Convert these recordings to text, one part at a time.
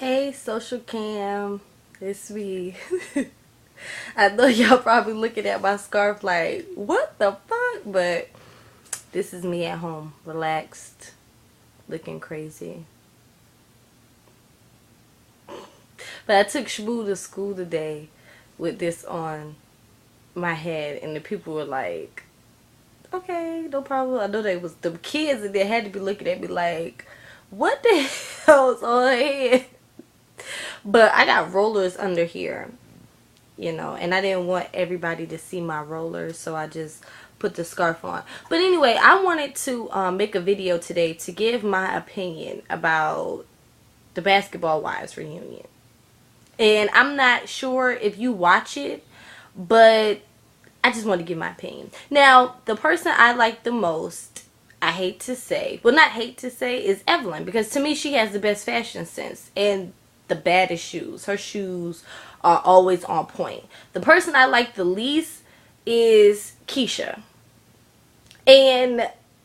Hey, Social Cam, it's me. I know y'all probably looking at my scarf like, what the fuck? But this is me at home, relaxed, looking crazy. But I took Shmoo to school today with this on my head, and the people were like, okay, no problem. I know they was, the kids and they had to be looking at me like, what the hell's on her head? But I got rollers under here, and I didn't want everybody to see my rollers, so I just put the scarf on. But anyway, I wanted to make a video today to give my opinion about the Basketball Wives reunion. And I'm not sure if you watch it, but I just want to give my opinion. Now, the person I like the most, I hate to say, well, not hate to say, is Evelyn, because to me she has the best fashion sense and the baddest shoes. Her shoes are always on point. The person I like the least is Keisha. And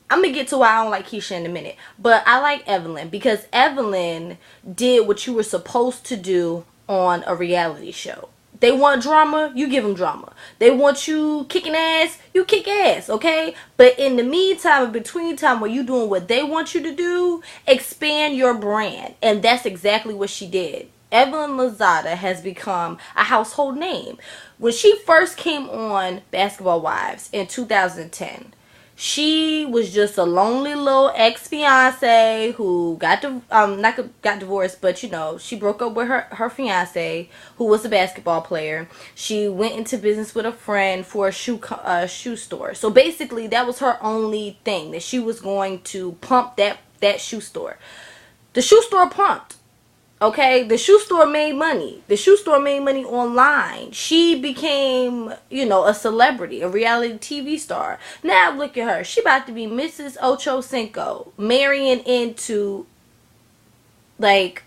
I'm going to get to why I don't like Keisha in a minute. But I like Evelyn because Evelyn did what you were supposed to do on a reality show. They want drama, you give them drama. They want you kicking ass, you kick ass, okay? But in the meantime, in between time, when you doing what they want you to do, expand your brand. And that's exactly what she did. Evelyn Lozada has become a household name. When she first came on Basketball Wives in 2010, she was just a lonely little ex-fiance who not got divorced, but she broke up with her fiance who was a basketball player. She went into business with a friend for a shoe store. So basically that was her only thing, that she was going to pump that shoe store. The shoe store pumped. Okay, the shoe store made money. The shoe store made money online. She became, a celebrity, a reality TV star. Now look at her. She about to be Mrs. Ocho Cinco, marrying into, like,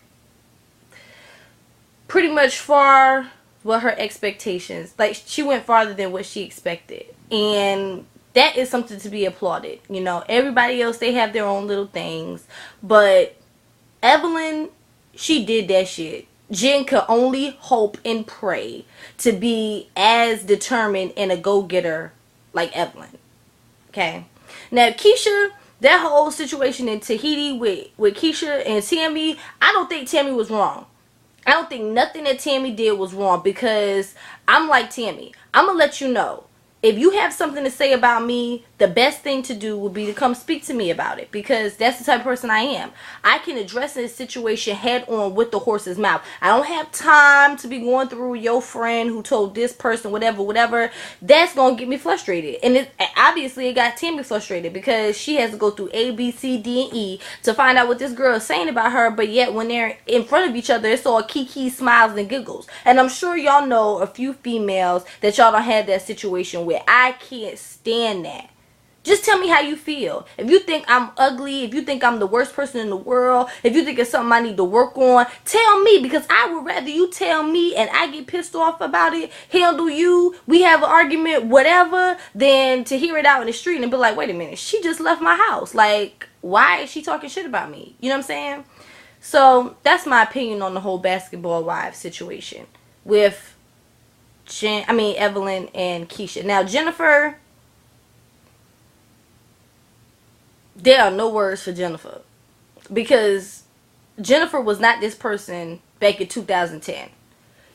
pretty much far what her expectations. Like, she went farther than what she expected. And that is something to be applauded. Everybody else, they have their own little things. But Evelyn, she did that shit. Jen could only hope and pray to be as determined and a go-getter like Evelyn. Okay. Now, Keisha, that whole situation in Tahiti with Keisha and Tammy, I don't think Tammy was wrong. I don't think nothing that Tammy did was wrong, because I'm like Tammy. I'm going to let you know. If you have something to say about me, the best thing to do would be to come speak to me about it, because that's the type of person I am. I can address this situation head on with the horse's mouth. I don't have time to be going through your friend who told this person whatever. That's going to get me frustrated. And obviously it got Tammy frustrated, because she has to go through A, B, C, D, and E to find out what this girl is saying about her. But yet when they're in front of each other, it's all kiki, smiles, and giggles. And I'm sure y'all know a few females that y'all don't have that situation with. I can't stand that. Just tell me how you feel. If you think I'm ugly, if you think I'm the worst person in the world, if you think it's something I need to work on, tell me, because I would rather you tell me and I get pissed off about it, handle you, we have an argument, whatever, than to hear it out in the street and be like, wait a minute, she just left my house. Like, why is she talking shit about me? You know what I'm saying? So that's my opinion on the whole Basketball Wives situation with Evelyn and Keisha. Now, Jennifer, there are no words for Jennifer, because Jennifer was not this person back in 2010.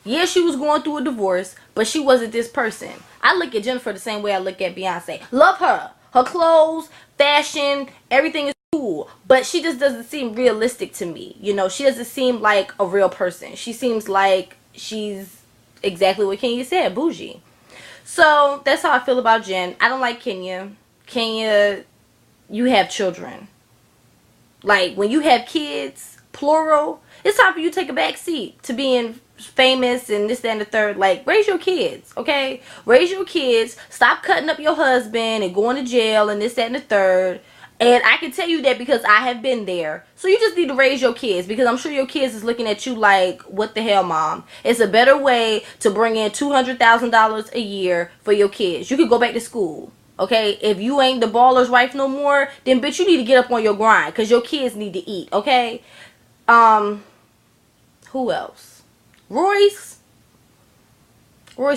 Yeah, she was going through a divorce, but she wasn't this person. I look at Jennifer the same way I look at Beyonce. Love her. Her clothes, fashion, everything is cool, but she just doesn't seem realistic to me. She doesn't seem like a real person. She seems like she's exactly what Kenya said, bougie. So that's how I feel about Jen. I don't like Kenya. Kenya, you have children. Like, when you have kids, plural, it's time for you to take a back seat to being famous and this, that, and the third. Like, raise your kids, okay? Raise your kids. Stop cutting up your husband and going to jail and this, that, and the third. And I can tell you that because I have been there. So you just need to raise your kids, because I'm sure your kids is looking at you like, what the hell, mom? It's a better way to bring in $200,000 a year for your kids. You could go back to school. Okay, if you ain't the baller's wife no more, then bitch, you need to get up on your grind, because your kids need to eat. Okay, who Who else? Royce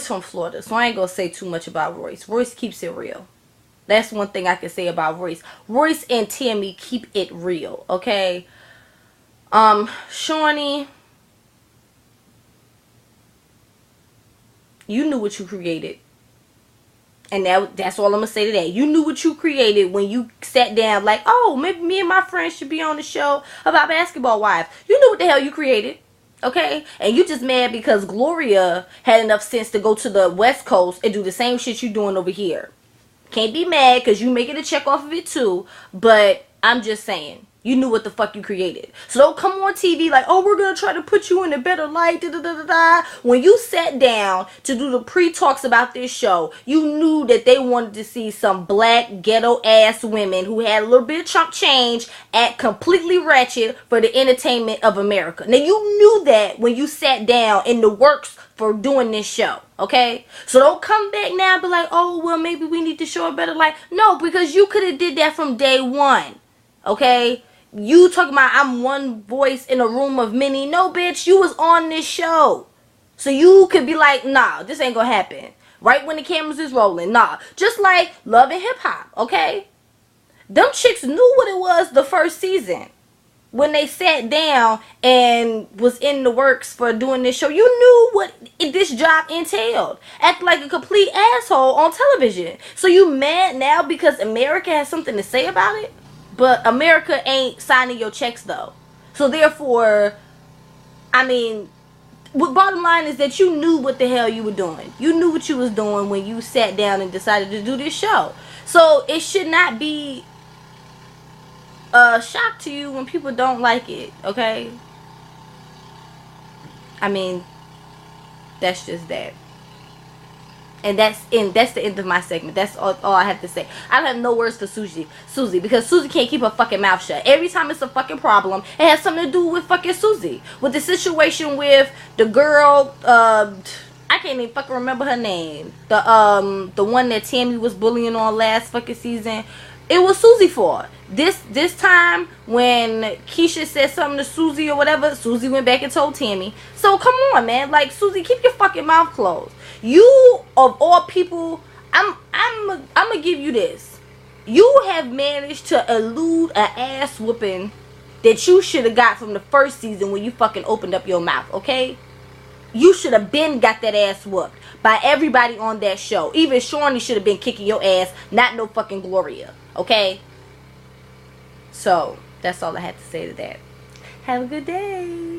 from Florida, so I ain't gonna say too much about Royce. Royce keeps it real. That's one thing I can say about Royce. Royce and Tammy keep it real, okay? Shawnee, you knew what you created. And that's all I'm going to say to that. You knew what you created when you sat down like, oh, maybe me and my friends should be on the show about Basketball Wives. You knew what the hell you created. Okay? And you just mad because Gloria had enough sense to go to the West Coast and do the same shit you doing over here. Can't be mad because you making a check off of it too. But I'm just saying. You knew what the fuck you created. So don't come on TV like, oh, we're going to try to put you in a better light. Da, da, da, da, da. When you sat down to do the pre-talks about this show, you knew that they wanted to see some black ghetto-ass women who had a little bit of chunk change act completely ratchet for the entertainment of America. Now, you knew that when you sat down in the works for doing this show. Okay? So don't come back now and be like, oh, well, maybe we need to show a better light. No, because you could have did that from day one. Okay? You talking about I'm one voice in a room of many. No, bitch, you was on this show. So you could be like, nah, this ain't gonna happen. Right when the cameras is rolling. Nah. Just like Love and Hip Hop, okay? Them chicks knew what it was the first season. When they sat down and was in the works for doing this show, you knew what this job entailed. Act like a complete asshole on television. So you mad now because America has something to say about it? But America ain't signing your checks though. So therefore, I mean, what bottom line is that you knew what the hell you were doing. You knew what you was doing when you sat down and decided to do this show. So it should not be a shock to you when people don't like it, okay? I mean, that's just that. And that's the end of my segment. That's all I have to say. I don't have no words for Susie because Susie can't keep her fucking mouth shut. Every time it's a fucking problem, it has something to do with fucking Susie. With the situation with the girl, I can't even fucking remember her name. The one that Tammy was bullying on last fucking season. It was Susie fault. This time when Keisha said something to Susie or whatever, Susie went back and told Tammy. So come on, man. Like, Susie, keep your fucking mouth closed. You, of all people, I'm gonna give you this. You have managed to elude an ass whooping that you should have got from the first season when you fucking opened up your mouth, okay? You should have been got that ass whooped by everybody on that show. Even Shawnee should have been kicking your ass, not no fucking Gloria, okay? So, that's all I had to say to that. Have a good day.